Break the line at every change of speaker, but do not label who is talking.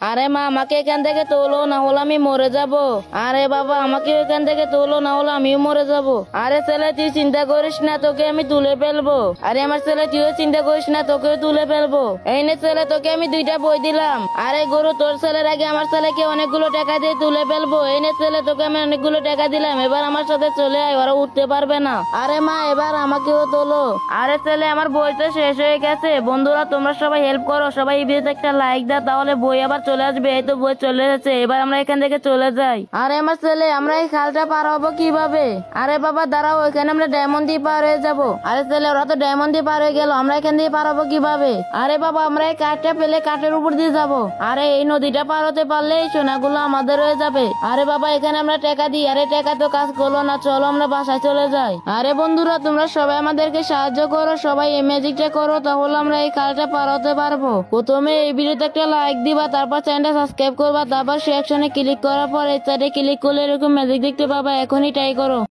আরে মা, আমাকে এখান থেকে তোলো, না হলে আমি মরে যাব। আরে বাবা, আমাকে এখান থেকে তোলো, না হলে আমিও মরে যাব। আরে ছেলে, তুই চিন্তা করিস না, তোকে আমি তুলে ফেলবো। আরে আমার ছেলে, তুইও চিন্তা করিস না, তোকেও তুলে ফেলবো। এই নে ছেলে, তোকে আমি 2টা বই দিলাম। আরে গরু, তোর ছেলের আগে আমার ছেলেকে অনেকগুলো টাকা দিয়ে তুলে ফেলবো। এই নে ছেলে, তোকে আমি অনেকগুলো টাকা দিলাম, এবার আমার সাথে চলে আয়, ওরা উঠতে পারবে না। আরে মা, এবার আমাকেও তোলো। আরে ছেলে, আমার বই তো শেষ হয়ে গেছে। বন্ধুরা, তোমরা সবাই হেল্প করো, সবাই এই ভিডিওতে একটা লাইক দাও, তাহলে বই আবার চলে আসবে। এই তো বই চলে এসেছে, এবার আমরা এখান থেকে চলে যাই। আরে আমার ছেলে, আমরা এই খালটা পার হবো কিভাবে? আরে বাবা দাঁড়াও, এখানে আমরা ডায়মন্ড দিয়ে পার হয়ে যাবো। আরে ছেলে, ওরা তো ডায়মন্ড দিয়ে পার হয়ে গেল, আমরা এখান দিয়ে পার হবো কিভাবে? আরে বাবা, আমরা এই কাঠটা পেলে কাঠের উপর দিয়ে যাবো। আরে এই নদীটা পার হতে পারলে এই সোনাগুলো আমাদের হয়ে যাবে। আরে বাবা, এখানে আমরা টাকা দিই। আরে টাকা তো কাজ করলো না, চলো আমরা বাসায় চলে যাই। আরে বন্ধুরা, তোমরা সবাই আমাদেরকে সাহায্য করো, সবাই এই ম্যাজিকটা করো, তাহলে আমরা এই খালটা পার হতে পারবো। প্রথমে এই ভিডিওতে একটা লাইক দিবা, তারপর চ্যানেলটা সাবস্ক্রাইব করবা, তারপর সেকশনে ক্লিক করার পর এই সাইডে ক্লিক করলে এরকম ম্যাজিক দেখতে পাবা। এখনই ট্রাই করো।